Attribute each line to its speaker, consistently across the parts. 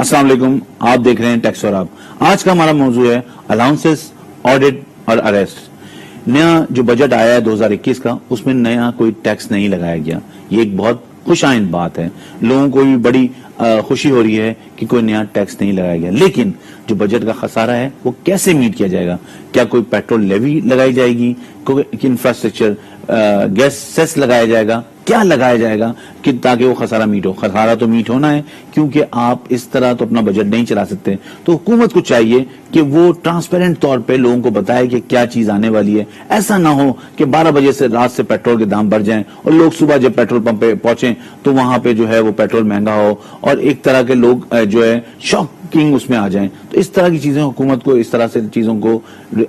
Speaker 1: السلام علیکم، آپ دیکھ رہے ہیں ٹیکس اور آپ۔ آج کا ہمارا موضوع ہے الاؤنسز، آڈٹ اور اریسٹ۔ نیا جو بجٹ آیا ہے 2021 کا، اس میں نیا کوئی ٹیکس نہیں لگایا گیا۔ یہ ایک بہت خوش آئند بات ہے، لوگوں کو بھی بڑی خوشی ہو رہی ہے کہ کوئی نیا ٹیکس نہیں لگایا گیا۔ لیکن جو بجٹ کا خسارہ ہے وہ کیسے میٹ کیا جائے گا؟ کیا کوئی پیٹرول لیوی لگائی جائے گی؟ کوئی انفراسٹرکچر گیس سیس لگایا جائے گا؟ کیا لگایا جائے گا کہ تاکہ وہ خسارہ میٹ ہو؟ خسارہ تو میٹ ہونا ہے، کیونکہ آپ اس طرح تو اپنا بجٹ نہیں چلا سکتے۔ تو حکومت کو چاہیے کہ وہ ٹرانسپیرنٹ طور پہ لوگوں کو بتائے کہ کیا چیز آنے والی ہے۔ ایسا نہ ہو کہ 12 بجے سے رات سے پیٹرول کے دام بڑھ جائیں اور لوگ صبح جب پیٹرول پمپ پہ پہنچیں تو وہاں پہ جو ہے وہ پیٹرول مہنگا ہو اور ایک طرح کے لوگ جو ہے شاکنگ اس میں آ جائیں۔ تو اس طرح کی چیزیں حکومت کو اس طرح سے چیزوں کو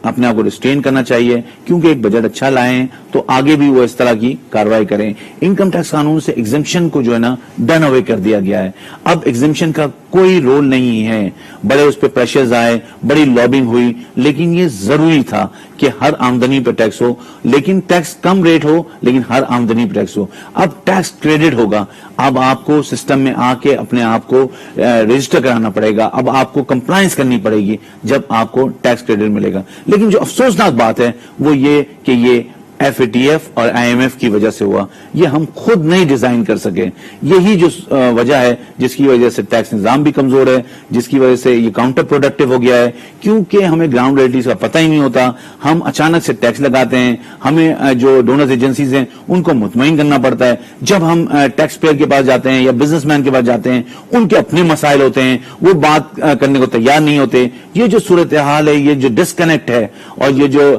Speaker 1: اپنے آپ کو ریسٹرین کرنا چاہیے، کیونکہ ایک بجٹ اچھا لائیں تو آگے بھی وہ اس طرح کی کارروائی کریں۔ انکم ٹیکس قانون سے ایگزمپشن کو جو ہے نا ڈن اوے کر دیا گیا ہے۔ اب ایگزمپشن کا کوئی رول نہیں ہے۔ بڑے اس پہ پریشرز آئے، بڑی لابنگ ہوئی، لیکن یہ ضروری تھا کہ ہر آمدنی پہ ٹیکس ہو، لیکن ٹیکس کم ریٹ ہو، لیکن ہر آمدنی پہ ٹیکس ہو۔ اب ٹیکس کریڈٹ ہوگا۔ اب آپ کو سسٹم میں آ کے اپنے آپ کو رجسٹر کرانا پڑے گا۔ اب آپ کو کمپلائنس کرنی پڑے گی جب آپ کو ٹیکس کریڈٹ ملے گا۔ لیکن جو افسوسناک بات ہے وہ یہ کہ یہ FATF اور IMF کی وجہ سے ہوا۔ یہ ہم خود نہیں ڈیزائن کر سکے۔ یہی جو وجہ ہے جس کی وجہ سے ٹیکس نظام بھی کمزور ہے، جس کی وجہ سے یہ کاؤنٹر پروڈکٹیو ہو گیا ہے، کیونکہ ہمیں گراؤنڈ ریئلٹیز کا پتہ ہی نہیں ہوتا۔ ہم اچانک سے ٹیکس لگاتے ہیں، ہمیں جو ڈونرز ایجنسیز ہیں ان کو مطمئن کرنا پڑتا ہے۔ جب ہم ٹیکس پیئر کے پاس جاتے ہیں یا بزنس مین کے پاس جاتے ہیں، ان کے اپنے مسائل ہوتے ہیں، وہ بات کرنے کو تیار نہیں ہوتے۔ یہ جو صورتحال ہے، یہ جو ڈسکنیکٹ ہے اور یہ جو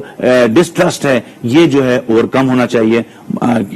Speaker 1: ڈسٹرسٹ ہے، یہ جو ہے اوور کم ہونا چاہیے۔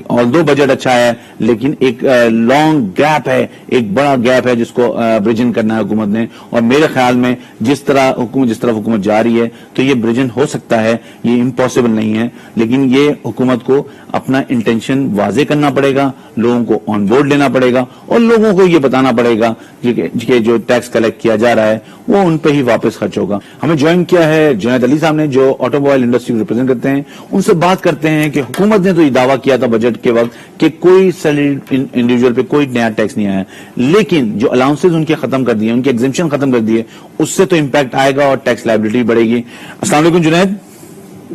Speaker 1: آلدو بجٹ اچھا ہے، لیکن ایک لانگ گیپ ہے، ایک بڑا گیپ ہے جس کو برجن کرنا ہے حکومت نے۔ اور میرے خیال میں جس طرح حکومت جا رہی ہے تو یہ برجن ہو سکتا ہے، یہ امپاسبل نہیں ہے، لیکن یہ حکومت کو اپنا انٹینشن واضح کرنا پڑے گا، لوگوں کو آن بورڈ لینا پڑے گا اور لوگوں کو یہ بتانا پڑے گا کہ جو ٹیکس کلیکٹ کیا جا رہا ہے وہ ان پہ ہی واپس خرچ ہوگا۔ ہمیں جوائن کیا ہے جنید علی صاحب نے، جو آٹو موبائل انڈسٹری کو ریپرزینٹ کرتے ہیں۔ ان سے بات کرتے ہیں کہ حکومت نے تو یہ دعویٰ کیا تھا بجٹ کے وقت کہ کوئی سیلریڈ انڈیویجول پہ کوئی نیا ٹیکس نہیں آیا، لیکن جو الاؤنسز ان کے ختم کر دیے، ان کے ایگزمپشن ختم کر دیے، اس سے تو امپیکٹ آئے گا اور ٹیکس لائبلٹی بڑھے گی۔ السلام علیکم جنید۔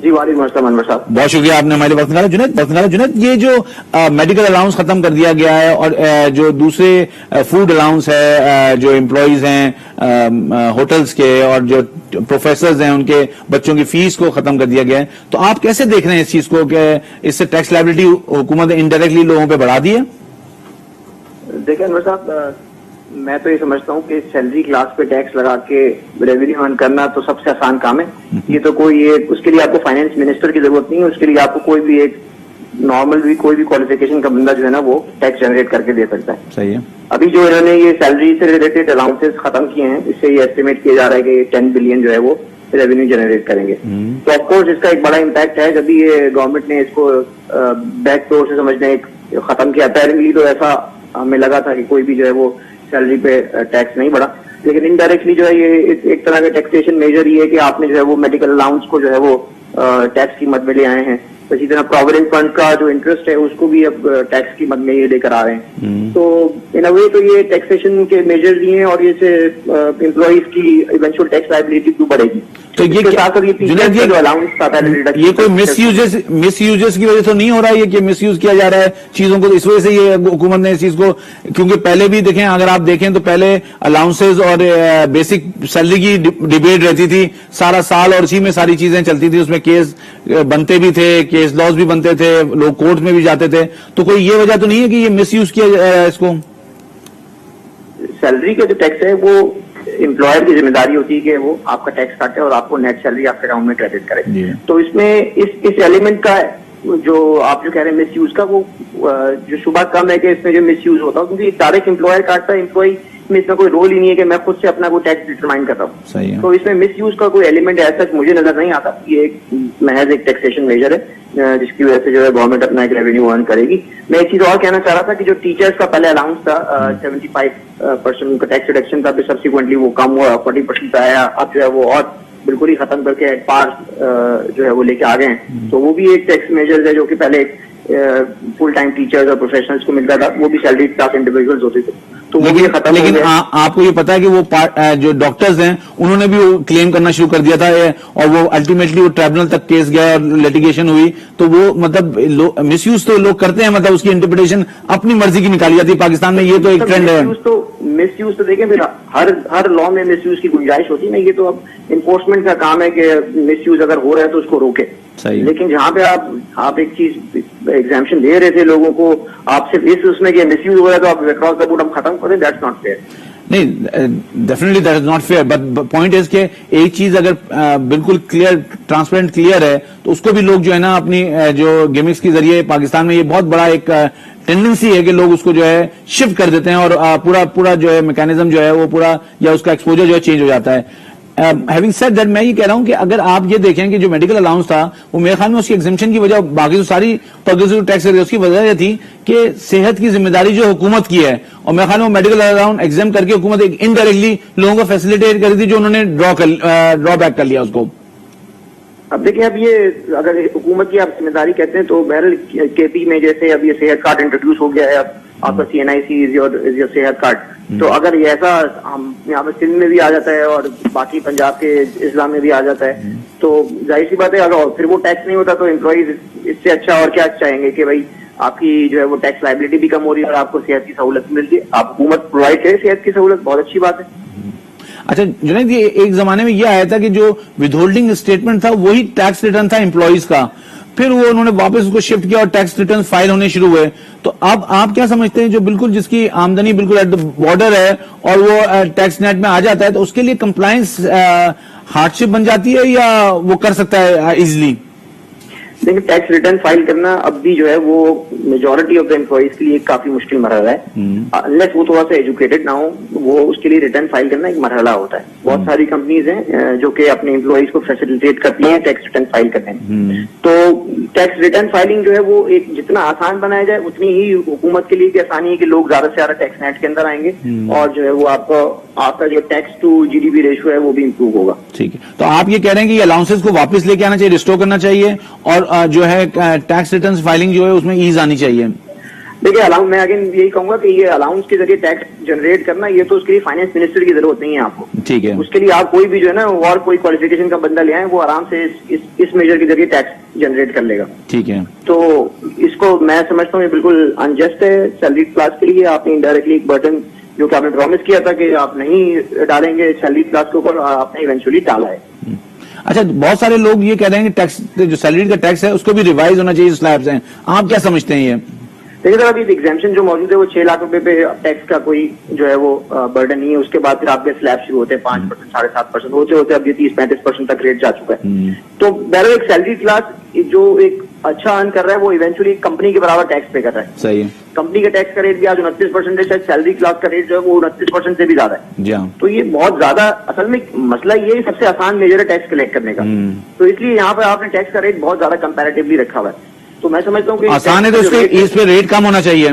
Speaker 2: جی وعلیکم السلام انور صاحب،
Speaker 1: بہت شکریہ آپ نے ہمارے وقت نکالا۔ جنید یہ جو میڈیکل الاؤنس ختم کر دیا گیا ہے اور جو دوسرے فوڈ الاؤنس ہے، جو امپلائیز ہیں ہوٹلز کے اور جو پروفیسرز ہیں ان کے بچوں کی فیس کو ختم کر دیا گیا ہے، تو آپ کیسے دیکھ رہے ہیں اس چیز کو کہ اس سے ٹیکس لائبلٹی حکومت نے انڈائریکٹلی لوگوں پہ بڑھا دی ہے؟
Speaker 2: دیکھیں انور صاحب، میں تو یہ سمجھتا ہوں کہ سیلری کلاس پہ ٹیکس لگا کے ریونیو ارن کرنا تو سب سے آسان کام ہے۔ یہ تو کوئی اس کے لیے آپ کو فائنانس منسٹر کی ضرورت نہیں ہے، اس کے لیے آپ کو کوئی بھی ایک نارمل بھی کوئی بھی کوالیفیکیشن کا بندہ جو ہے نا وہ ٹیکس جنریٹ کر کے دے سکتا ہے۔
Speaker 1: صحیح ہے۔
Speaker 2: ابھی جو انہوں نے یہ سیلری سے ریلیٹڈ الاؤنسز ختم کیے ہیں، اس سے یہ ایسٹیمیٹ کیا جا رہا ہے کہ 10 بلین جو ہے وہ ریونیو جنریٹ کریں گے۔ تو آف کورس اس کا ایک بڑا امپیکٹ ہے۔ جب یہ گورنمنٹ نے اس کو بیک ڈور سے سمجھنے ختم کیا، اپیرنٹلی تو ایسا ہمیں لگا تھا کہ کوئی بھی جو ہے وہ سیلری پہ ٹیکس نہیں بڑھا، لیکن انڈائریکٹلی جو ہے یہ ایک طرح کا ٹیکسیشن میجر یہ ہے کہ آپ نے جو ہے وہ میڈیکل الاؤنس کو جو ہے وہ ٹیکس کی مد میں لے آئے ہیں۔ اسی طرح پروویڈنٹ فنڈ کا جو انٹرسٹ ہے اس کو بھی اب ٹیکس کی مد میں یہ لے کر آ رہے ہیں۔ تو ان اے وے تو یہ ٹیکسیشن کے میجرز ہی ہیں اور یہ سے امپلائیز کی ایونچوئل ٹیکس لائبلٹی تو بڑھے گی۔
Speaker 1: تو یہ کوئی مس یوزز کی وجہ سے نہیں ہو رہا ہے کہ مس یوز کیا جا رہا ہے چیزوں کو، اس وجہ سے یہ حکومت نے اس چیز کو، کیونکہ پہلے بھی دیکھیں، اگر آپ دیکھیں تو پہلے الاؤنسز اور بیسک سیلری کی ڈیبیٹ رہتی تھی سارا سال اور اسی میں ساری چیزیں چلتی تھی، اس میں کیس بنتے بھی تھے، کیس لاز بھی بنتے تھے، لوگ کورٹ میں بھی جاتے تھے۔ تو کوئی یہ وجہ تو نہیں ہے کہ یہ مس یوز کیا جا رہا ہے اس کو؟
Speaker 2: سیلری کا جو ٹیکس ہے وہ امپلائر کی ذمہ داری ہوتی ہے کہ وہ آپ کا ٹیکس کاٹے اور آپ کو نیٹ سیلری آپ کے اکاؤنٹ میں کریڈٹ کرے۔ تو اس میں اس ایلیمنٹ کا جو آپ جو کہہ رہے ہیں مس یوز کا، وہ جو شبہ کم ہے کہ اس میں جو مس یوز ہوتا ہے، کیونکہ ڈائریکٹ امپلائر کاٹتا ہے، امپلائی میں اس میں کوئی رول ہی نہیں ہے کہ میں خود سے اپنا کوئی ٹیکس ڈیٹرمائن کر رہا ہوں۔ تو اس میں مس یوز کا کوئی ایلیمنٹ ایسا مجھے نظر نہیں آتا۔ یہ ایک محض ایک ٹیکسیشن میجر ہے جس کی وجہ سے جو ہے گورنمنٹ اپنا ایک ریونیو ارن کرے گی۔ میں ایک چیز اور کہنا چاہ رہا تھا کہ جو ٹیچرز کا پہلے الاؤنس تھا 75% کا ٹیکس ریڈکشن تھا، پھر سبسیکوئنٹلی وہ کم ہوا، 40% پہ آیا، اب جو ہے وہ اور بالکل ہی ختم کر کے ایٹ پار جو ہے وہ لے کے آ گئے ہیں۔ تو وہ بھی ایک ٹیکس میجر ہے جو کہ پہلے فل ٹائم ٹیچرز اور پروفیشنلز کو ملتا تھا، وہ بھی سیلری کلاس انڈیویجولز ہوتے تھے۔ تو وہ بھی ختم ہو
Speaker 1: لیکن
Speaker 2: گیا.
Speaker 1: آپ کو یہ پتا ہے کہ وہ جو ڈاکٹرز ہیں انہوں نے بھی وہ کلیم کرنا شروع کر دیا تھا اور وہ الٹیمیٹلی وہ ٹریبونل تک کیس گیا اور لیٹیگیشن ہوئی, تو وہ مطلب مس یوز تو لوگ کرتے ہیں, مطلب اس کی انٹرپریٹیشن اپنی مرضی کی نکالی جاتی ہے پاکستان میں, یہ تو ایک ٹرینڈ ہے.
Speaker 2: مس یوز تو دیکھیں پھر ہر لا میں مس یوز کی گنجائش ہوتی ہے نا, یہ تو اب انفورسمنٹ کا کام ہے کہ مس یوز اگر ہو رہا ہے تو اس کو روکے. لیکن جہاں پہ آپ ایک چیز ایگزامپشن دے رہے تھے لوگوں کو, آپ صرف اس میں کہ مس یوز ہو رہا ہے تو آپ اکراس دا بورڈ ہم ختم کریں, دیٹس ناٹ فیئر.
Speaker 1: نہیں, definitely that is not fair, but point is کہ ایک چیز اگر بالکل کلیئر ٹرانسپیرنٹ کلیئر ہے تو اس کو بھی لوگ جو ہے نا اپنی جو گیمکس کے ذریعے پاکستان میں یہ بہت بڑا ایک ٹینڈنسی ہے کہ لوگ اس کو جو ہے شفٹ کر دیتے ہیں اور پورا جو ہے میکینزم جو ہے وہ پورا یا اس کا ایکسپوجر جو ہے چینج ہو جاتا ہے. ہیونگ سیڈ دیٹ, میں یہ کہہ رہا ہوں کہ اگر آپ یہ دیکھیں کہ جو میڈیکل الاؤنس تھا وہ میرے خیال میں اس کی ایگزمپشن کی وجہ, باقی جو ساری پروگریسو ٹیکس ہے اس کی وجہ یہ تھی کہ صحت کی ذمہ داری جو حکومت کی ہے, اور میرے خیال میں میڈیکل الاؤنس ایگزم کر کے حکومت ایک انڈائریکٹلی لوگوں کو فیسلیٹیٹ کر دی جو انہوں نے ڈرا بیک کر لیا اس کو.
Speaker 2: اب دیکھیں, اب یہ اگر حکومت کی آپ ذمہ داری کہتے ہیں تو بہرحال کے پی میں جیسے اب یہ صحت کارڈ انٹروڈیوس ہو گیا ہے, اب آپ کا CNIC از یور صحت کارڈ, تو اگر یہ ایسا ہم یہاں پہ سندھ میں بھی آ جاتا ہے اور باقی پنجاب کے اضلاع میں بھی آ جاتا ہے تو ظاہر سی بات ہے اگر پھر وہ ٹیکس نہیں ہوتا تو امپلائیز اس سے اچھا اور کیا چاہیں گے کہ بھائی آپ کی جو ہے وہ ٹیکس لائبلٹی بھی کم ہو رہی ہے اور آپ کو صحت کی سہولت ملتی ہے, آپ حکومت پرووائڈ کرے صحت کی سہولت, بہت اچھی بات ہے.
Speaker 1: اچھا جنید, یہ ایک زمانے میں یہ آیا تھا کہ جو ود ہولڈنگ اسٹیٹمنٹ تھا وہی ٹیکس ریٹرن تھا امپلائیز کا, پھر وہ انہوں نے واپس اس کو شفٹ کیا اور ٹیکس ریٹرن فائل ہونے شروع ہوئے. تو اب آپ کیا سمجھتے ہیں جو بالکل جس کی آمدنی بالکل ایٹ دا بارڈر ہے اور وہ ٹیکس نیٹ میں آ جاتا ہے تو اس کے لیے کمپلائنس ہارڈ شپ بن جاتی ہے یا وہ کر سکتا ہے ایزیلی؟
Speaker 2: دیکھیں, ٹیکس ریٹرن فائل کرنا اب بھی جو ہے وہ میجورٹی آف دا امپلائیز کے لیے کافی مشکل مرحلہ ہے, انلیس وہ تھوڑا سا ایجوکیٹڈ نہ ہو, وہ اس کے لیے ریٹرن فائل کرنا ایک مرحلہ ہوتا ہے. بہت ساری کمپنیز ہیں جو کہ اپنے امپلائیز کو فیسیلیٹیٹ کرتی ہیں ٹیکس ریٹرن فائل کرنے میں. تو ٹیکس ریٹرن فائلنگ جو ہے وہ ایک جتنا آسان بنایا جائے اتنی ہی حکومت کے لیے بھی آسانی ہے کہ لوگ زیادہ سے زیادہ ٹیکس نیٹ کے اندر آئیں گے اور جو ہے وہ آپ کا جو ٹیکس ٹو GDP ریشو ہے وہ بھی امپروو ہوگا.
Speaker 1: ٹھیک ہے, تو آپ یہ کہہ رہے ہیں کہ یہ الاؤنسز کو واپس لے کے آنا چاہیے, ریسٹور کرنا چاہیے اور جو ہے ٹیکس ریٹرن فائلنگ جو ہے اس میں ایز آنی چاہیے.
Speaker 2: دیکھیے, میں اگین یہی کہوں گا کہ یہ الاؤنس کے ذریعے ٹیکس جنریٹ کرنا یہ تو اس کے لیے فائنانس منسٹر کی ضرورت نہیں ہے آپ کو.
Speaker 1: ٹھیک ہے,
Speaker 2: اس کے لیے آپ کوئی بھی جو ہے نا اور کوئی کوالیفیکیشن کا بندہ لے آئیں, وہ آرام سے اس میجر کے ذریعے ٹیکس جنریٹ کر لے گا.
Speaker 1: ٹھیک ہے,
Speaker 2: تو اس کو میں سمجھتا ہوں یہ بالکل انجسٹ ہے سیلری کلاس کے لیے. آپ نے انڈائریکٹلی ایک برڈن جو کہ آپ نے پرومس کیا تھا کہ آپ نہیں ڈالیں گے سیلری کلاس کے اوپر, آپ نے ایونچولی ڈالا ہے.
Speaker 1: اچھا, بہت سارے لوگ یہ کہہ رہے ہیں کہ ٹیکس جو سیلری کا ٹیکس ہے اس کو بھی ریوائز ہونا چاہیے سلیبس ہیں, آپ کیا سمجھتے ہیں یہ؟
Speaker 2: دیکھیے سر, ابھی ایگزامشن جو موجود ہے وہ 6 لاکھ روپے پہ ٹیکس کا کوئی جو ہے وہ برڈن نہیں ہے. اس کے بعد پھر آپ کے سلیب شروع ہوتے ہیں 5%, 7.5% ہوتے ہوتے اب یہ 30-35% تک ریٹ جا چکا ہے. تو بہرحال ایک سیلری کلاس جو ایک اچھا ارن کر رہا ہے وہ ایونچولی کمپنی کے برابر ٹیکس پے کر رہا ہے.
Speaker 1: صحیح ہے,
Speaker 2: کمپنی کا ٹیکس کا ریٹ بھی آج 29% ہے, شاید سیلری کلاس کا ریٹ جو ہے وہ 29% سے بھی زیادہ ہے.
Speaker 1: جی ہاں,
Speaker 2: تو یہ بہت زیادہ, اصل میں مسئلہ یہ سب سے آسان میجر ہے ٹیکس کلیکٹ کرنے کا. تو اس لیے یہاں پہ آپ نے ٹیکس کا ریٹ بہت زیادہ کمپیریٹیولی رکھا ہوا ہے. تو میں سمجھتا ہوں کہ
Speaker 1: آسان ہے تو اس پہ ریٹ کم ہونا چاہیے.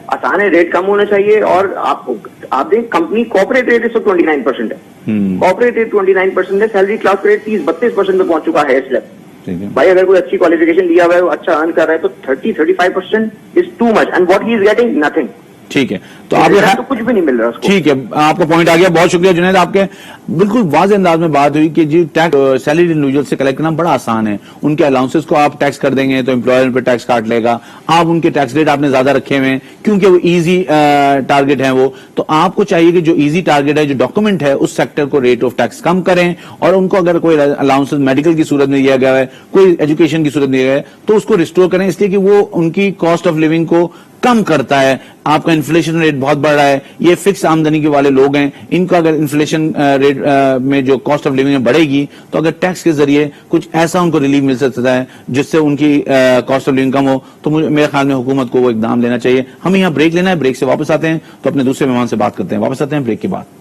Speaker 2: آسان ہے, ریٹ کم ہونا چاہیے. اور آپ دیکھ کمپنی کوپریٹ ریٹ اس وقت 29% ہے, کوپریٹ ریٹ 29% ہے, سیلری کلاس ریٹ 30-32% میں پہنچ چکا ہے اس لیے. بھائی اگر کوئی اچھی کوالیفیکیشن لیا ہوا ہے, اچھا ارن کر رہا ہے تو 30-35% is too much, and what he is getting nothing.
Speaker 1: ٹھیک ہے, تو آپ
Speaker 2: تو کچھ بھی نہیں مل رہا اس کو.
Speaker 1: ٹھیک ہے, آپ کا پوائنٹ آ گیا, بہت شکریہ جنید. آپ کے بالکل واضح انداز میں بات ہوئی کہ جی ٹیکس سیلری انڈیویجول سے کلیکٹ کرنا بڑا آسان ہے. ان کے الاؤنسز کو آپ ٹیکس کر دیں گے تو امپلائر پہ ٹیکس کاٹ لے گا. آپ ان کے ٹیکس ریٹ آپ نے زیادہ رکھے ہوئے ہیں کیونکہ وہ ایزی ٹارگٹ ہیں وہ, تو آپ کو چاہیے کہ جو ایزی ٹارگٹ ہے, جو ڈاکومنٹ ہے, اس سیکٹر کو ریٹ آف ٹیکس کم کریں. اور ان کو اگر کوئی الاؤنس میڈیکل کی صورت میں دیا گیا ہے, کوئی ایجوکیشن کی صورت میں دیا گیا ہے, تو اس کو ریسٹور کریں, اس لیے کہ وہ ان کی کاسٹ آف لیونگ کو کم کرتا ہے. آپ کا انفلیشن ریٹ بہت بڑھ رہا ہے, یہ فکس آمدنی کے والے لوگ ہیں, ان کو اگر انفلیشن ریٹ میں جو کاسٹ آف لیونگ بڑھے گی تو اگر ٹیکس کے ذریعے کچھ ایسا ان کو ریلیف مل سکتا ہے جس سے ان کی کاسٹ آف لیونگ کم ہو, تو میرے خیال میں حکومت کو وہ اقدام لینا چاہیے. ہمیں یہاں بریک لینا ہے, بریک سے واپس آتے ہیں تو اپنے دوسرے مہمان سے بات کرتے ہیں. واپس آتے ہیں بریک کے بعد.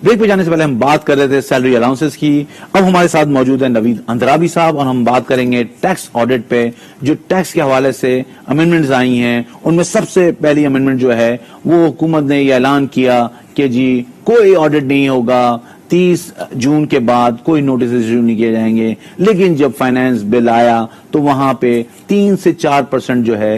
Speaker 1: بریک پہ جانے سے پہلے ہم بات کر رہے تھے سیلری الاؤنسز کی. اب ہمارے ساتھ موجود ہیں نوید اندرابی صاحب, اور ہم بات کریں گے ٹیکس آڈٹ پہ. جو ٹیکس کے حوالے سے امینڈمنٹس آئی ہیں ان میں سب سے پہلی امینڈمنٹ جو ہے وہ حکومت نے یہ اعلان کیا کہ جی کوئی آڈٹ نہیں ہوگا, 30 جون کے بعد کوئی نوٹس ایشو نہیں کیے جائیں گے. لیکن جب فائنانس بل آیا تو وہاں پہ 3 سے 4% جو ہے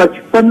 Speaker 3: 55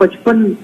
Speaker 3: 55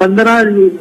Speaker 3: 15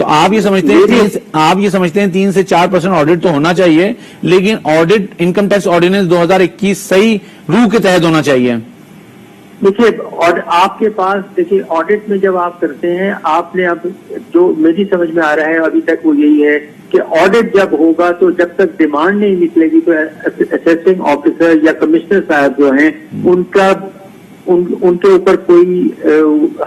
Speaker 1: تو آپ یہ سمجھتے ہیں 3 سے 4% آڈٹ تو ہونا چاہیے، لیکن آڈٹ انکم ٹیکس آرڈیننس 2021 صحیح روح کے تحت ہونا چاہیے.
Speaker 3: دیکھیے آپ کے پاس دیکھیے آڈٹ میں جب آپ کرتے ہیں آپ نے اب جو میری سمجھ میں آ رہا ہے ابھی تک وہ یہی ہے کہ آڈٹ جب ہوگا تو جب تک ڈیمانڈ نہیں نکلے گی تو اسیسنگ آفیسر یا کمشنر صاحب جو ہیں ان کے اوپر کوئی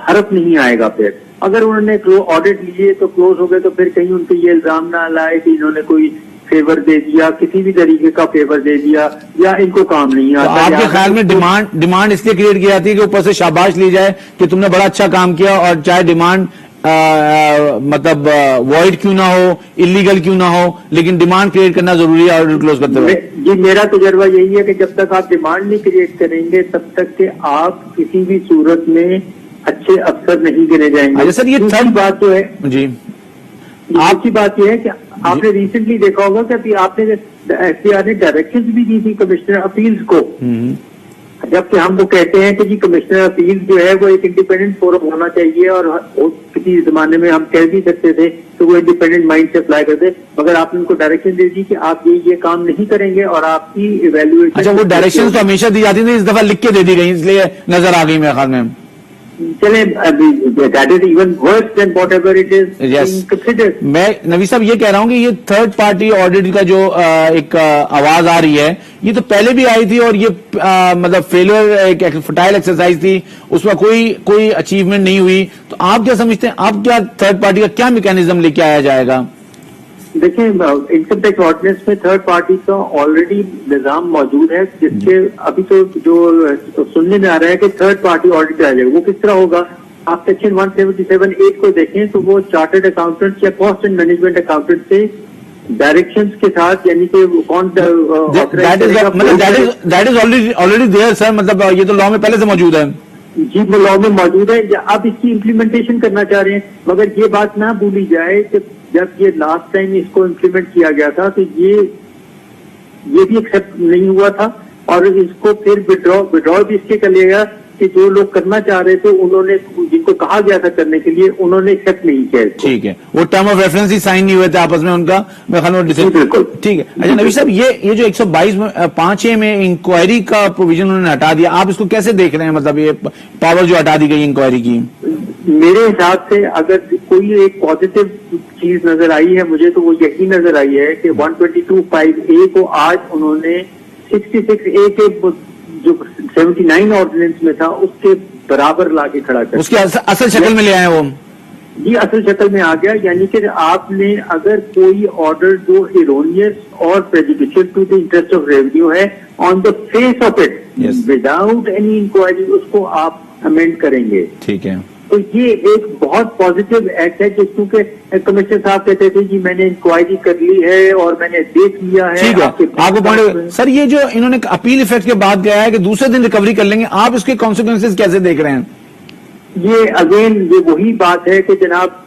Speaker 3: حرف نہیں آئے گا. پھر اگر انہوں نے آڈٹ لیے تو کلوز ہو گئے تو پھر کہیں ان پہ یہ الزام نہ لائے کہ انہوں نے کوئی فیور دے دیا، کسی بھی طریقے کا فیور دے دیا یا ان کو کام نہیں آتا.
Speaker 1: آپ کے خیال میں ڈیمانڈ اس لیے کریٹ کی جاتی ہے کہ اوپر سے شاباش لی جائے کہ تم نے بڑا اچھا کام کیا، اور چاہے ڈیمانڈ مطلب وائڈ کیوں نہ ہو، انلیگل کیوں نہ ہو، لیکن ڈیمانڈ کریٹ کرنا ضروری ہے آڈٹ کلوز کرتے ہوئے.
Speaker 3: جی میرا تجربہ یہی ہے کہ جب تک آپ ڈیمانڈ نہیں کریٹ کریں گے تب تک کہ آپ کسی بھی صورت میں اچھے افسر نہیں گنے جائیں گے.
Speaker 1: سر یہ
Speaker 3: دوسری بات جو ہے
Speaker 1: جی
Speaker 3: آپ کی بات یہ ہے کہ آپ نے ریسنٹلی دیکھا ہوگا کہ آپ نے ایف بی آر نے ڈائریکشن بھی دی تھی کمشنر اپیلز کو، جبکہ ہم وہ کہتے ہیں کہ جی کمشنر اپیل جو ہے وہ ایک انڈیپینڈنٹ فورم ہونا چاہیے، اور کسی زمانے میں ہم کہہ بھی سکتے تھے تو وہ انڈیپینڈنٹ مائنڈ سے اپلائی کرتے، مگر آپ نے ان کو ڈائریکشن دے دی کہ آپ یہ کام نہیں کریں گے اور آپ کی ایویلویشن.
Speaker 1: اچھا وہ ڈائریکشن تو ہمیشہ دی جاتی تھی، اس دفعہ لکھ کے دے دی گئی اس لیے نظر آ گئی میرے خیال میں.
Speaker 3: چلیں that is even worse than whatever it is being considered.
Speaker 1: میں نوی صاحب یہ کہہ رہا ہوں کہ یہ تھرڈ پارٹی آڈٹ کا جو ایک آواز آ رہی ہے یہ تو پہلے بھی آئی تھی، اور یہ مطلب فیلئر ایک فرٹائل ایکسرسائز تھی، اس میں کوئی اچیومنٹ نہیں ہوئی. تو آپ کیا سمجھتے ہیں اب کیا تھرڈ پارٹی کا کیا میکینزم لے کے آیا جائے گا؟
Speaker 3: دیکھیں انکم ٹیکس آرڈیننس میں تھرڈ پارٹی کا آلریڈی نظام موجود ہے، جس کے ابھی تو جو سننے میں آ رہا ہے کہ تھرڈ پارٹی آڈٹ کرایا جائے گا. وہ کس طرح ہوگا؟ آپ سیکشن 177(8) کو دیکھیں تو وہ چارٹرڈ اکاؤنٹنٹ یا کاسٹ اینڈ مینجمنٹ اکاؤنٹنٹ سے ڈائریکشنز کے ساتھ، یعنی کہ کون
Speaker 1: دیٹ از آلریڈی دیئر سر، مطلب یہ تو لا میں پہلے سے موجود ہے.
Speaker 3: جی وہ لا میں موجود ہے، اب اس کی امپلیمنٹیشن کرنا چاہ رہے ہیں. مگر یہ بات نہ بھولی جائے کہ جب یہ لاسٹ ٹائم اس کو امپلیمنٹ کیا گیا تھا تو یہ بھی ایکسپٹ نہیں ہوا تھا، اور اس کو پھر وڈرا بھی اس کے کر لیا گیا کہ جو لوگ کرنا چاہ رہے تھے انہوں نے، جن کو کہا گیا تھا کرنے کے لیے، انہوں نے ایکسپٹ نہیں کیا.
Speaker 1: ٹھیک ہے، وہ ٹرم آف ریفرنس ہی سائن نہیں ہوئے تھے آپس میں ان کا، میں خیال میں
Speaker 3: بالکل
Speaker 1: ٹھیک ہے. اچھا نوی صاحب یہ جو 122(5)(a) میں انکوائری کا پروویژن انہوں نے ہٹا دیا، آپ اس کو کیسے دیکھ رہے ہیں؟ مطلب یہ پاور جو ہٹا دی گئی انکوائری کی.
Speaker 3: میرے حساب سے اگر کوئی ایک پازیٹو چیز نظر آئی ہے مجھے تو وہ یہی نظر آئی ہے کہ 122(5)(a) کو آج انہوں نے 66(a) کے جو 79 آرڈیننس میں تھا اس کے برابر لا کے کھڑا کر،
Speaker 1: اس کی اصل شکل میں لے آئے وہ.
Speaker 3: جی اصل شکل میں آ گیا، یعنی کہ آپ نے اگر کوئی آرڈر جو ایرونیس اور prejudicial to the interest of revenue ہے on the face of it without any inquiry, اس کو آپ امینڈ کریں گے.
Speaker 1: ٹھیک ہے،
Speaker 3: تو یہ ایک بہت پازیٹو ایکٹ ہے، جس کیونکہ کمشنر صاحب کہتے تھے جی میں نے انکوائری کر لی ہے اور میں نے دیکھ لیا ہے.
Speaker 1: ٹھیک ہے، آپ کو پوائنٹ. سر یہ جو انہوں نے اپیل افیکٹ کے بعد کیا ہے کہ دوسرے دن ریکوری کر لیں گے، آپ اس کے کانسیکوینسز کیسے دیکھ رہے ہیں؟
Speaker 3: یہ اگین یہ وہی بات ہے کہ جناب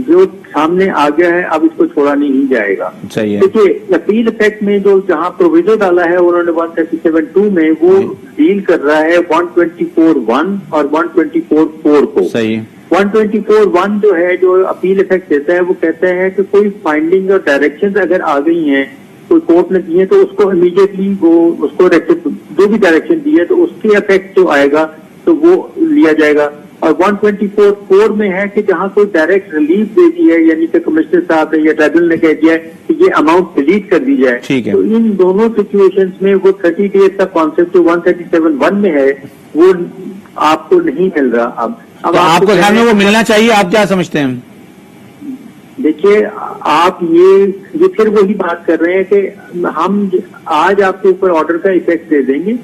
Speaker 3: جو سامنے آ گیا ہے اب اس کو چھوڑا نہیں جائے گا.
Speaker 1: صحیح ہے.
Speaker 3: دیکھیے اپیل افیکٹ میں جو جہاں پروویژن ڈالا ہے انہوں نے 137(2) میں وہ ڈیل کر رہا ہے 124(1) اور 124(4) کو.
Speaker 1: صحیح.
Speaker 3: 124(1) جو ہے جو اپیل افیکٹ دیتا ہے وہ کہتا ہے کہ کوئی فائنڈنگ اور ڈائریکشن اگر آ گئی ہیں کوئی کورٹ نے دی ہے تو اس کو امیڈیٹلی وہ اس کو جو بھی ڈائریکشن دی ہے تو اس کے افیکٹ جو آئے گا تو وہ لیا جائے گا. اور 124(4) میں ہے کہ جہاں کوئی ڈائریکٹ ریلیف دے دی ہے، یعنی کہ کمشنر صاحب نے یا ٹریبیونل نے کہہ دیا ہے کہ یہ اماؤنٹ ڈیلیٹ کر دی جائے.
Speaker 1: ٹھیک ہے.
Speaker 3: تو ان دونوں سچویشنز میں وہ 30 ڈیز کا کانسیپٹ جو 137(1) میں ہے وہ آپ کو نہیں مل رہا. اب
Speaker 1: آپ کو خیال میں وہ ملنا چاہیے، آپ کیا سمجھتے ہیں؟
Speaker 3: دیکھیے آپ یہ پھر وہی بات کر رہے ہیں کہ ہم آج آپ کے اوپر آرڈر کا افیکٹ دے دیں گے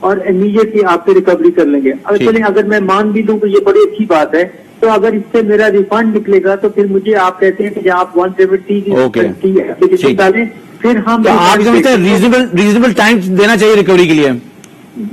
Speaker 3: اور امیڈیٹلی آپ کی ریکوری کر لیں گے. چلیں اگر میں مان بھی دوں تو یہ بڑی اچھی بات ہے، تو اگر اس سے میرا ریفنڈ نکلے گا تو پھر مجھے آپ کہتے ہیں کہ آپ 170 کی اپلیکیشن ڈالیں، پھر ہم
Speaker 1: آپ سمجھتے ہیں ریزنیبل ٹائم دینا چاہیے ریکوری کے لیے؟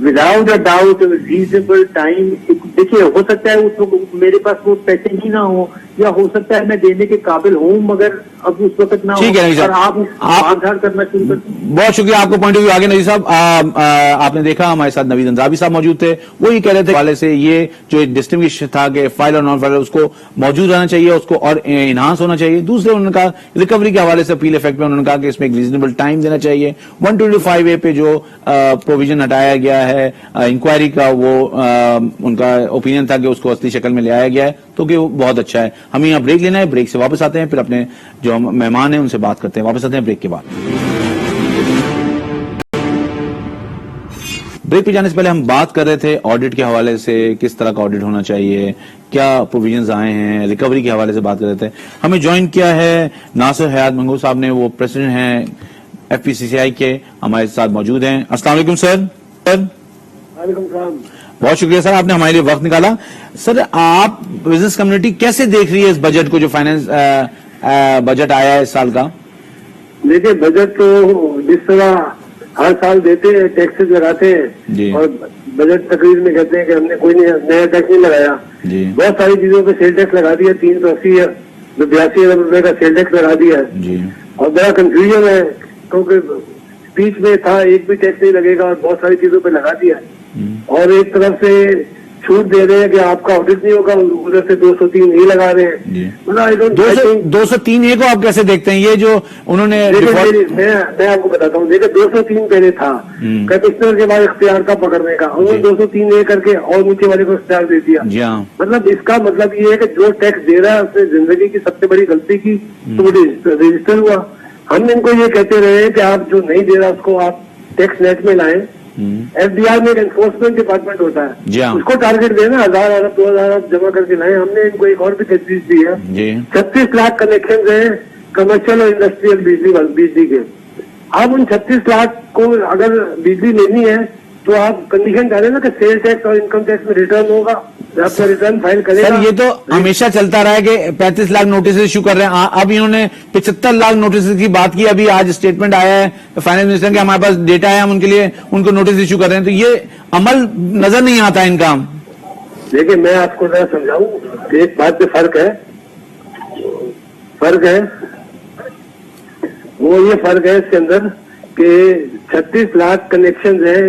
Speaker 3: Without a doubt reasonable time. دیکھیے ہو سکتا ہے میرے پاس وہ پیسے ہی نہ ہو یا ہو سکتا ہے میں دینے کے قابل ہوں مگر اب اس وقت نہ
Speaker 1: ٹھیک ہے نذیر
Speaker 3: اور
Speaker 1: صاحب،
Speaker 3: آپ آدھار کرنا شروع کر.
Speaker 1: بہت شکریہ آپ کو پوائنٹ آف ویو آگے. نذیر صاحب آپ نے دیکھا ہمارے ساتھ نوید انصابی صاحب موجود تھے، وہ یہ کہہ رہے تھے حوالے سے یہ جو ڈسٹنگوش تھا کہ فائل اور نان فائل اس کو موجود رہنا چاہیے، اس کو اور انہانس ہونا چاہیے. دوسرے انہوں نے کہا ریکوری کے حوالے سے اپیل افیکٹ میں انہوں نے کہا کہ اس میں ایک ریزنیبل ٹائم دینا چاہیے. 125A پہ جو پروویژن ہٹایا گیا ہے انکوائری کا، وہ ان کا اوپینین تھا کہ اس کو اصلی شکل میں لے آیا گیا ہے تو کہ وہ بہت اچھا ہے. ہمیں یہاں بریک لینا ہے، بریک سے واپس آتے ہیں، پھر اپنے جو مہمان ہیں ان سے بات کرتے ہیں. واپس آتے ہیں بریک کے بعد. بریک پہ جانے سے پہلے ہم بات کر رہے تھے آڈٹ کے حوالے سے، کس طرح کا آڈٹ ہونا چاہیے، کیا پروویژنز آئے ہیں، ریکوری کے حوالے سے بات کر رہے تھے. ہمیں جوائن کیا ہے ناصر حیات منگو صاحب نے، وہ پریزیڈنٹ ہیں FPCCI کے، ہمارے ساتھ موجود ہیں. السلام علیکم سر.
Speaker 3: وعلیکم السلام.
Speaker 1: بہت شکریہ سر، آپ نے ہمارے لیے وقت نکالا. سر آپ بزنس کمیونٹی کیسے دیکھ رہی ہے اس بجٹ کو جو فائنانس بجٹ آیا ہے اس سال کا؟
Speaker 3: دیکھیں بجٹ تو جس طرح ہر سال دیتے ہیں ٹیکسز لگاتے
Speaker 1: جی.
Speaker 3: ہیں اور بجٹ تقریر میں کہتے ہیں کہ ہم نے کوئی نیا ٹیکس نہیں لگایا.
Speaker 1: جی
Speaker 3: بہت ساری چیزوں پہ سیل ٹیکس لگا دیا، 380 82 ارب روپے کا سیل ٹیکس لگا دیا ہے.
Speaker 1: جی
Speaker 3: اور بڑا کنفیوژن ہے کیونکہ اسپیچ میں تھا ایک بھی ٹیکس نہیں لگے گا اور بہت ساری چیزوں پہ لگا دیا ہے. اور ایک طرف سے چھوٹ دے رہے ہیں کہ آپ کا آڈٹ نہیں ہوگا، ادھر سے 203 نہیں لگا رہے ہیں.
Speaker 1: جی.
Speaker 3: مطلب
Speaker 1: 203A کو آپ کیسے دیکھتے ہیں؟ یہ جو انہوں نے
Speaker 3: میں آپ کو بتاتا ہوں، دیکھیں 203 پہلے تھا کمشنر کے بعد اختیار کا پکڑنے کا، انہوں نے 203A کر کے اور نیچے والے کو اختیار دے دیا.
Speaker 1: جی ہاں،
Speaker 3: مطلب اس کا مطلب یہ ہے کہ جو ٹیکس دے رہا ہے اس نے زندگی کی سب سے بڑی غلطی کی تو وہ رجسٹر ہوا. ہم ان کو یہ کہتے رہے ہیں کہ آپ جو نہیں دے رہا اس کو آپ ٹیکس نیٹ میں لائیں. FDR میں ایک انفورسمنٹ ڈپارٹمنٹ ہوتا ہے،
Speaker 1: جی ہاں،
Speaker 3: اس کو ٹارگیٹ دینا 1000 ارب 2000 ارب جمع کر کے لائیں. ہم نے ان کو ایک اور بھی تجویز دی ہے.
Speaker 1: جی
Speaker 3: 36 لاکھ کنیکشن ہیں کمرشل اور انڈسٹریل بجلی کے. اب ان 36 لاکھ کو اگر بجلی لینی ہے تو آپ کنڈیشن ڈالیں نا کہ سیل ٹیکس اور انکم ٹیکس میں ریٹرن ہوگا، آپ کا ریٹرن فائل کرے گا.
Speaker 1: سر یہ تو ہمیشہ چلتا رہا ہے کہ 35 لاکھ نوٹس ایشو کر رہے ہیں. اب انہوں نے 75 لاکھ نوٹس کی بات کی. ابھی آج اسٹیٹمنٹ آیا ہے فائنانس منسٹر کے، ہمارے پاس ڈیٹا ہے، ہم ان کے لیے ان کو نوٹس ایشو کر رہے ہیں. تو یہ عمل نظر نہیں آتا ان کا.
Speaker 3: دیکھیں میں آپ کو ذرا سمجھاؤں کہ ایک بات پہ فرق ہے، وہ یہ فرق ہے اس کے اندر کہ 36 لاکھ کنیکشن ہیں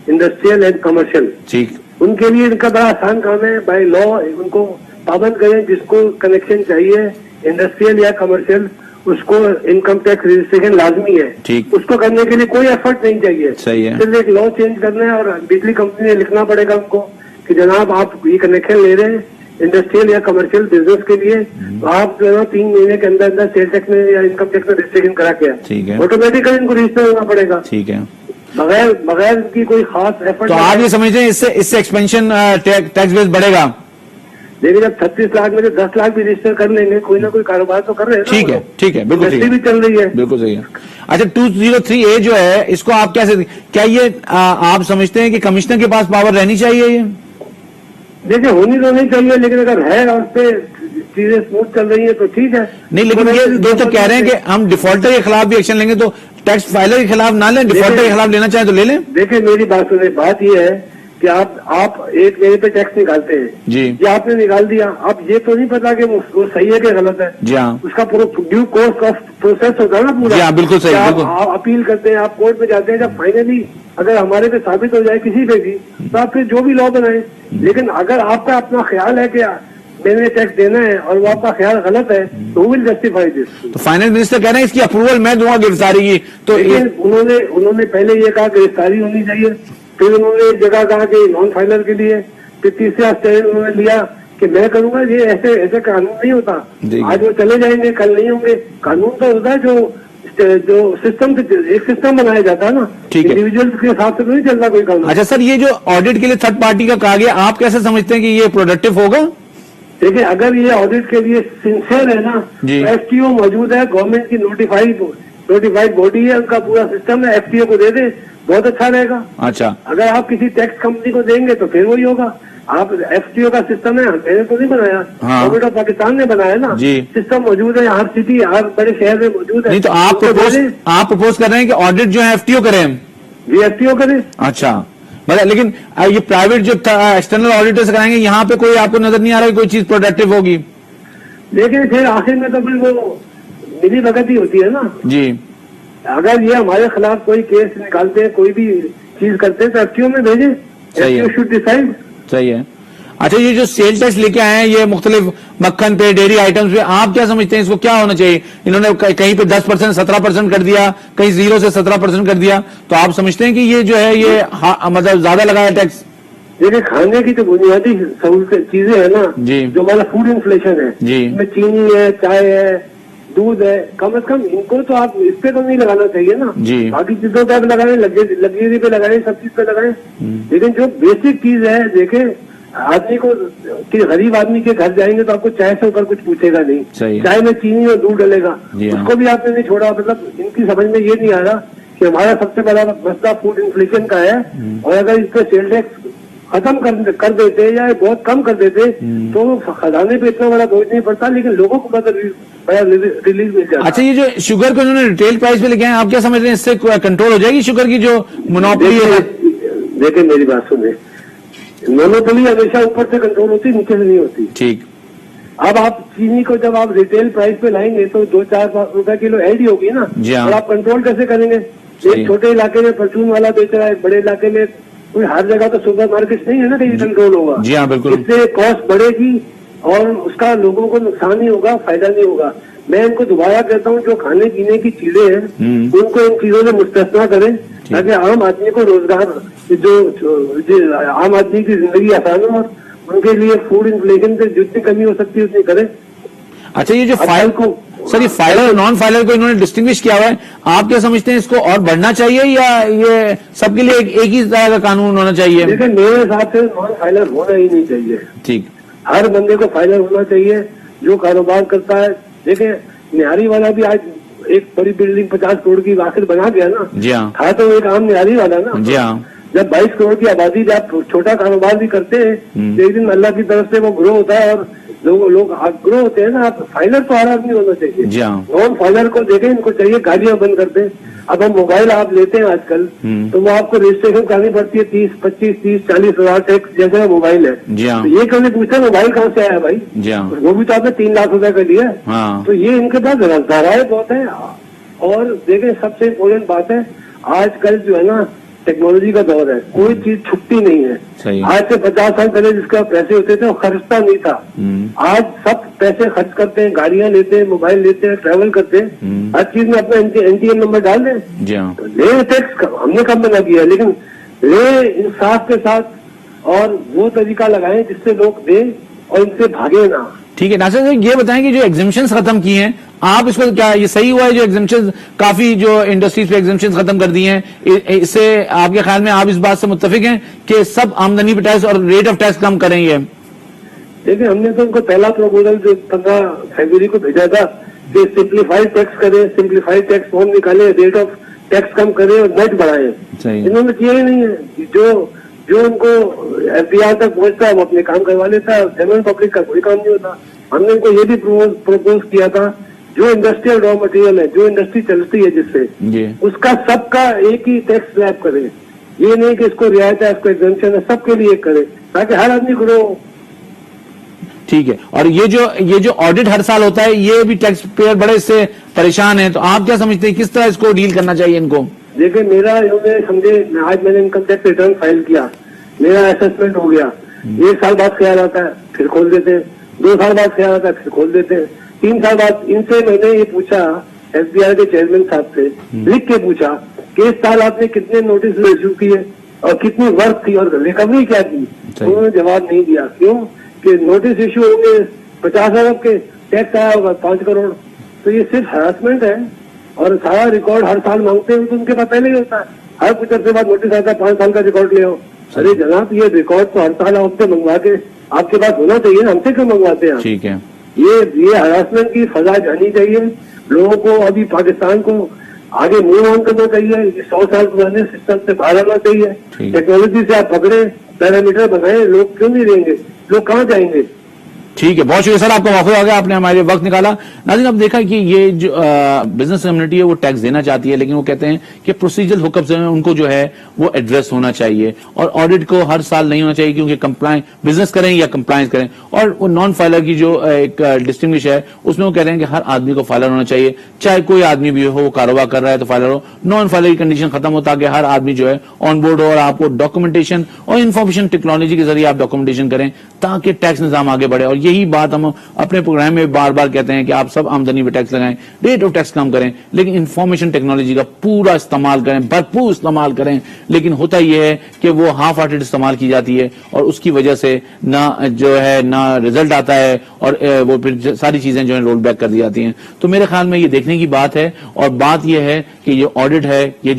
Speaker 3: انڈسٹریل اینڈ کمرشل.
Speaker 1: ٹھیک،
Speaker 3: ان کے لیے ان کا بڑا آسان کام ہے، بائی لا ان کو پابند کریں. جس کو کنیکشن چاہیے انڈسٹریل یا کمرشل اس کو انکم ٹیکس رجسٹریشن لازمی ہے.
Speaker 1: ٹھیک،
Speaker 3: اس کو کرنے کے لیے کوئی ایفرٹ نہیں چاہیے،
Speaker 1: صحیح ہے.
Speaker 3: صرف ایک لا چینج کرنا ہے اور بجلی کمپنی نے لکھنا پڑے گا ان کو کہ جناب آپ یہ کنیکشن لے رہے ہیں انڈسٹریل یا کمرشل بزنس کے لیے، تو آپ جو ہے 3 مہینے کے اندر اندر سیل ٹیکس میں یا انکم ٹیکس میں رجسٹریشن کرا کے
Speaker 1: ٹھیک ہے،
Speaker 3: آٹومیٹیکلی ان کو رجسٹر ہونا پڑے گا
Speaker 1: ٹھیک ہے.
Speaker 3: بغیر کی کوئی خاص ایفرٹ.
Speaker 1: تو آپ یہ سمجھتے ہیں اس سے ایکسپینشن ٹیکس بیس بڑھے گا؟
Speaker 3: لیکن جب 36 لاکھ میں سے 10 لاکھ بھی رجسٹر کر لیں گے، کوئی نہ کوئی کاروبار تو کر رہے ہیں.
Speaker 1: ٹھیک ہے، ٹھیک ہے، بالکل ٹھیک
Speaker 3: بھی چل رہی ہے،
Speaker 1: بالکل صحیح ہے. اچھا 203A جو ہے اس کو آپ کیا یہ آپ سمجھتے ہیں کہ کمشنر کے پاس پاور رہنی چاہیے؟ یہ
Speaker 3: دیکھیں ہونی تو نہیں چاہیے، لیکن اگر ہے اور اس پہ چیزیں اسموتھ چل رہی ہیں تو ٹھیک ہے.
Speaker 1: نہیں، لیکن یہ تو کہہ رہے ہیں کہ ہم ڈیفالٹر کے خلاف بھی ایکشن لیں گے، تو ٹیکس فائلر کے خلاف نہ لیں، ڈیفالٹر کے خلاف لینا چاہیں تو لے لیں.
Speaker 3: دیکھیں میری بات سنیں، بات یہ ہے کہ آپ ایک مہینے پہ ٹیکس نکالتے ہیں
Speaker 1: جی،
Speaker 3: یہ آپ نے نکال دیا، اب یہ تو نہیں پتا کہ وہ صحیح ہے کہ غلط ہے.
Speaker 1: جی ہاں،
Speaker 3: اس کا پورا ڈیو کورس آف پروسیس ہوتا ہے نا پورا.
Speaker 1: جی ہاں، بالکل صحیح،
Speaker 3: آپ
Speaker 1: بالکل.
Speaker 3: اپیل کرتے ہیں، آپ کورٹ میں جاتے ہیں، جب فائنلی اگر ہمارے پہ ثابت ہو جائے کسی پہ بھی تو آپ پھر جو بھی لا بنائیں. لیکن اگر آپ کا اپنا خیال ہے کہ میں نے ٹیکس دینا ہے اور وہ آپ کا خیال غلط ہے تو ول جسٹیفائی دس.
Speaker 1: تو فائنانس منسٹر کہہ رہے ہیں اس کی اپروول میں دوں گا گرفتاری کی. تو
Speaker 3: انہوں نے پہلے یہ کہا گرفتاری ہونی چاہیے، پھر انہوں نے ایک جگہ کہا کہ نان فائلر کے لیے، پھر تیسرا اسٹینڈ انہوں نے لیا کہ میں کروں گا. یہ ایسے قانون نہیں ہوتا. آج وہ چلے جائیں گے کل نہیں ہوں گے. قانون تو ہوتا ہے جو سسٹم ایک سسٹم بنایا جاتا ہے نا، انڈیویجل کے حساب سے تو نہیں چلتا کوئی قانون.
Speaker 1: اچھا سر، یہ جو آڈٹ کے لیے تھرڈ پارٹی کا کہا گیا، آپ کیسے سمجھتے ہیں کہ یہ پروڈکٹیو ہوگا؟
Speaker 3: دیکھیں اگر یہ آڈٹ کے لیے سنسیئر ہے نا، FTO موجود ہے، گورنمنٹ کی نوٹیفائڈ باڈی ہے، ان کا پورا سسٹم ہے، FTO کو دے دیں بہت اچھا رہے گا.
Speaker 1: اچھا،
Speaker 3: اگر آپ کسی ٹیکس کمپنی کو دیں گے تو پھر وہی ہوگا. آپ FTO کا سسٹم ہے، میں نے تو نہیں بنایا، گورنمنٹ آف پاکستان نے بنایا نا. سسٹم موجود ہے، ہر سٹی ہر بڑے شہر میں موجود ہے.
Speaker 1: نہیں تو آپ پرپوز کر رہے ہیں کہ آڈٹ جو ہے FTO کریں؟
Speaker 3: جی FTO کریں.
Speaker 1: اچھا، لیکن یہ پرائیویٹ جو ایکسٹرنل آڈیٹرز کرائیں گے، یہاں پہ کوئی آپ کو نظر نہیں آ رہا کہ کوئی چیز پروڈکٹیو ہوگی؟
Speaker 3: لیکن پھر آخر میں تو پھر وہ ملی بھگت ہی ہوتی ہے نا
Speaker 1: جی.
Speaker 3: اگر یہ ہمارے خلاف کوئی کیس نکالتے ہیں کوئی بھی چیز کرتے ہیں تو ایف ٹی او میں بھیجیں.
Speaker 1: صحیح ہے.
Speaker 3: Should decide.
Speaker 1: صحیح ہے. اچھا یہ جو سیل ٹیکس لے کے آئے ہیں یہ مختلف مکھن پہ ڈیری آئٹمس پہ آپ کیا سمجھتے ہیں اس کو کیا ہونا چاہیے؟ انہوں نے کہیں پہ 10% 17% کر دیا, کہیں 0 سے 17% کر دیا, تو آپ سمجھتے ہیں کہ یہ جو ہے یہ مطلب زیادہ لگا ہے ٹیکس؟
Speaker 3: دیکھیں کھانے کی جو بنیادی چیزیں ہیں نا
Speaker 1: جی.
Speaker 3: جو ہمارا فوڈ انفلیشن ہے
Speaker 1: جی.
Speaker 3: اس میں چینی ہے, چائے ہے, دودھ ہے, کم از کم ان کو تو آپ اس پہ تو نہیں لگانا چاہیے نا.
Speaker 1: جی.
Speaker 3: باقی چیزوں پہ لگائیں, لگژری پہ لگائیں, سب چیز پہ لگائیں, لیکن جو بیسک چیز ہے دیکھیں آدمی کو کہ غریب آدمی کے گھر جائیں گے تو آپ کو چائے سے اوپر کچھ پوچھے گا نہیں. چائے میں چینی اور دودھ ڈلے گا, اس کو بھی آپ نے نہیں چھوڑا. مطلب ان کی سمجھ میں یہ نہیں آ رہا کہ ہمارا سب سے بڑا مسئلہ فوڈ انفلیشن کا ہے, اور اگر اس پہ سیل ٹیکس ختم کر دیتے یا بہت کم کر دیتے تو خزانے پہ اتنا بڑا بوجھ نہیں پڑتا, لیکن لوگوں کو بڑا ریلیف مل جاتا.
Speaker 1: اچھا یہ جو شوگر کو انہوں نے ریٹیل پرائس پہ لے کے آئے آپ کیا سمجھ رہے ہیں اس سے کنٹرول ہو جائے گی شوگر کی جو مونوپولی ہے؟
Speaker 3: دیکھیں میری بات سنیں, مونوپولی ہمیشہ اوپر سے کنٹرول ہوتی, نیچے سے نہیں ہوتی.
Speaker 1: ٹھیک.
Speaker 3: اب آپ چینی کو جب آپ ریٹیل پرائس پہ لائیں گے تو 2-4 روپے کلو ایڈ ہی ہوگی نا, اور آپ کنٹرول کیسے کریں گے؟ ایک چھوٹے علاقے میں پرچون والا بیچ رہا ہے, بڑے علاقے میں کوئی ہر جگہ تو سپر مارکیٹ نہیں ہے نا کہ یہ کنٹرول ہوگا.
Speaker 1: جی ہاں بالکل.
Speaker 3: اس سے کاسٹ بڑھے گی اور اس کا لوگوں کو نقصان نہیں ہوگا, فائدہ نہیں ہوگا. میں ان کو دوبارہ کہتا ہوں جو کھانے پینے کی چیزیں ہیں ان کو ان چیزوں سے مستثنا کریں تاکہ عام آدمی کو روزگار, جو عام آدمی کی زندگی آسان ہو, اور ان کے لیے فوڈ انفلیشن سے جتنی کمی ہو سکتی ہے اتنی کریں.
Speaker 1: اچھا یہ جو فائل کو سر یہ فائلر اور نان فائلر کو انہوں نے ڈسٹنگوش کیا ہوا ہے, آپ کیا سمجھتے ہیں اس کو اور بڑھنا چاہیے یا یہ سب کے لیے ایک ہی طرح کا قانون ہونا چاہیے؟
Speaker 3: لیکن میرے حساب سے نان فائلر ہونا ہی نہیں چاہیے.
Speaker 1: ٹھیک.
Speaker 3: ہر بندے کو فائلر ہونا چاہیے جو کاروبار کرتا ہے. دیکھیں نہاری والا بھی آج ایک بڑی بلڈنگ 50 کروڑ کی آخر بنا گیا نا.
Speaker 1: جی ہاں.
Speaker 3: تھا تو ایک عام نہاری والا نا.
Speaker 1: جی ہاں.
Speaker 3: جب 22 کروڑ کی آبادی جب چھوٹا کاروبار بھی کرتے ہیں ایک دن اللہ کی طرف سے وہ گرو ہوتا ہے اور لوگ گرو ہوتے ہیں نا. فائلر تو ہر آدمی ہونا چاہیے.
Speaker 1: جی ہاں.
Speaker 3: نان فائلر کو دیکھیں, ان کو چاہیے گاڑیاں بند کر دیں. اب ہم موبائل آپ لیتے ہیں آج کل تو وہ آپ کو رجسٹریشن کرانی پڑتی ہے 30, 25, 30, 40 ہزار ٹیکس جیسے موبائل ہے.
Speaker 1: جی ہاں.
Speaker 3: یہ کبھی پوچھتے موبائل کہاں سے آیا بھائی؟
Speaker 1: جی ہاں.
Speaker 3: وہ بھی تو آپ نے 3 لاکھ روپے کا لیا.
Speaker 1: ہاں.
Speaker 3: تو یہ ان کے پاس ذرائع بہت ہیں. اور دیکھیں سب سے امپورٹنٹ بات ہے آج کل جو ہے نا ٹیکنالوجی کا دور ہے, کوئی چیز چھپتی نہیں ہے. آج سے 50 سال پہلے جس کا پیسے ہوتے تھے وہ خرچتا نہیں تھا. آج سب پیسے خرچ کرتے ہیں, گاڑیاں لیتے ہیں, موبائل لیتے ہیں, ٹریول کرتے ہیں, ہر چیز میں اپنا این ٹی ایم نمبر ڈال دیں.
Speaker 1: جی ہاں.
Speaker 3: لے ٹیکس ہم نے کم منع کیا, لیکن لے انصاف کے ساتھ اور وہ طریقہ لگائیں جس سے لوگ دیں اور ان سے بھاگے نہ.
Speaker 1: ٹھیک ہے ناصر صاحب, یہ بتائیں کہ جو ایگزمپشنز ختم کی ہیں آپ اس کو کیا یہ صحیح ہوا ہے جو ایگزمپشنز کافی جو انڈسٹریز پہ ایگزمپشنز ختم کر دی ہیں, اس سے آپ کے خیال میں آپ اس بات سے متفق ہیں کہ سب آمدنی پہ ٹیکس اور ریٹ آف ٹیکس کم کریں گے؟
Speaker 3: دیکھیں ہم نے تو ان کو پہلا پروپوزل جو 15 فروری کو بھیجا تھا کہ سمپلیفائڈ ٹیکس کریں, سمپلیفائڈ ٹیکس فارم نکالیں, ریٹ آف ٹیکس کم کریں اور نیٹ بڑھائیں. انہوں نے کیا ہی نہیں ہے. جو ان کو ایف بی آر تک پہنچتا ہے وہ اپنے کام کروا لیتا ہے, جنرل پبلک کا کوئی کام نہیں ہوتا. ہم نے ان کو یہ بھی پروپوز کیا تھا جو انڈسٹریل را مٹیریل ہے, جو انڈسٹری چلتی ہے جس سے اس کا سب کا ایک ہی ٹیکس سلیب کرے. یہ نہیں کہ اس کو رعایت ہے, اس کو ایگزمپشن ہے, سب کے لیے کرے تاکہ ہر آدمی گرو.
Speaker 1: ٹھیک ہے. اور یہ جو آڈٹ ہر سال ہوتا ہے یہ بھی ٹیکس پیئر بڑے اس سے پریشان ہیں, تو آپ کیا سمجھتے ہیں کس طرح اس کو ڈیل کرنا چاہیے ان کو؟
Speaker 3: دیکھیں میرا سمجھے آج میں نے انکم ٹیکس ریٹرن فائل کیا, میرا اسسمنٹ ہو گیا, 1 سال بعد خیال آتا ہے پھر کھول دیتے ہیں, 2 سال بعد خیال آتا ہے پھر کھول دیتے ہیں, 3 سال بعد. ان سے میں نے یہ پوچھا ایس بی آئی کے چیئرمین صاحب سے, لکھ کے پوچھا کہ اس سال آپ نے کتنے نوٹس ایشو کیے اور کتنی ورک تھی اور ریکوری کیا کی. انہوں نے جواب نہیں دیا. کیوں کہ نوٹس ایشو ہوں گے 50 ارب کے, ٹیکس آیا ہوگا 5 کروڑ. تو یہ صرف ہراسمنٹ ہے اور سارا ریکارڈ ہر سال مانگتے ہیں تو ان کے پاس پہلے ہی ہوتا ہے. ہر کچھ عرصے بعد نوٹس آتا ہے 5 سال کا ریکارڈ لے آؤ. ارے جناب یہ ریکارڈ تو ہر سال آپ سے منگوا کے آپ کے پاس ہونا چاہیے, ہم سے کیوں منگواتے ہیں؟
Speaker 1: ٹھیک ہے.
Speaker 3: یہ ہراسمنٹ کی سزا جانی چاہیے. لوگوں کو ابھی پاکستان کو آگے موو آن کرنا چاہیے, 100 سال پرانے سسٹم سے باہر آنا چاہیے. ٹیکنالوجی سے آپ پکڑے, پیرامیٹر بنائیں, لوگ کیوں نہیں رہیں گے, لوگ کہاں جائیں گے؟
Speaker 1: ٹھیک ہے، بہت شکریہ سر، آپ کا موقع ہو گیا، آپ نے ہمارے وقت نکالا. ناظرین آپ دیکھا کہ یہ جو بزنس کمیونٹی ہے وہ ٹیکس دینا چاہتی ہے، لیکن وہ کہتے ہیں کہ پروسیجرل حکم سے ان کو جو ہے وہ ایڈریس ہونا چاہیے، اور آڈٹ کو ہر سال نہیں ہونا چاہیے، کیونکہ کمپلائنس بزنس کریں یا کمپلائنس کریں. اور وہ نان فائلر کی جو ایک ڈسٹنگوش ہے اس میں وہ کہہ رہے ہیں کہ ہر آدمی کو فائلر ہونا چاہیے، چاہے کوئی آدمی بھی ہو، وہ کاروبار کر رہا ہے تو فائلر ہو. نان فائلر کی کنڈیشن ختم ہو تاکہ ہر آدمی جو ہے آن بورڈ ہو، اور آپ کو ڈاکومنٹیشن اور انفارمیشن ٹیکنالوجی کے ذریعے آپ ڈاکومنٹیشن کریں تاکہ ٹیکس نظام آگے بڑھے. اور یہی بات ہم اپنے پروگرام میں بار بار کہتے ہیں کہ آپ سب آمدنی پہ ٹیکس لگائیں، ریٹ آف ٹیکس کم کریں، لیکن انفارمیشن ٹیکنالوجی کا پورا استعمال کریں، بھرپور استعمال کریں. لیکن ہوتا یہ ہے کہ وہ ہاف ہارٹڈ استعمال کی جاتی ہے، اور اس کی وجہ سے نہ جو ہے نہ رزلٹ آتا ہے، اور وہ پھر ساری چیزیں جو ہے رول بیک کر دی جاتی ہیں. تو میرے خیال میں یہ دیکھنے کی بات ہے، اور بات یہ ہے کہ یہ آڈٹ ہے، یہ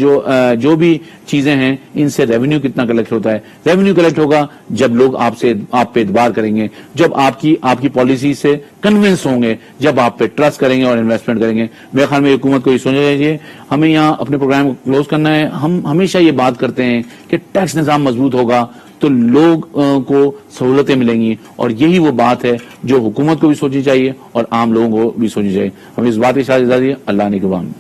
Speaker 1: جو بھی چیزیں ہیں ان سے ریونیو کتنا کلیکٹ ہوتا ہے. ریونیو کلیکٹ ہوگا جب لوگ آپ پہ اعتبار کریں گے، جب آپ کی پالیسی سے کنونس ہوں گے، جب آپ پہ ٹرسٹ کریں گے اور انویسٹمنٹ کریں گے. میرے خیال میں حکومت کو یہ سوچنا چاہیے. ہمیں یہاں اپنے پروگرام کو کلوز کرنا ہے. ہم ہمیشہ یہ بات کرتے ہیں کہ ٹیکس نظام مضبوط ہوگا تو لوگ کو سہولتیں ملیں گی، اور یہی وہ بات ہے جو حکومت کو بھی سوچنی چاہیے اور عام لوگوں کو بھی سوچنی چاہیے. ہمیں اس بات کی اجازت دیجیے. اللہ نگہبان.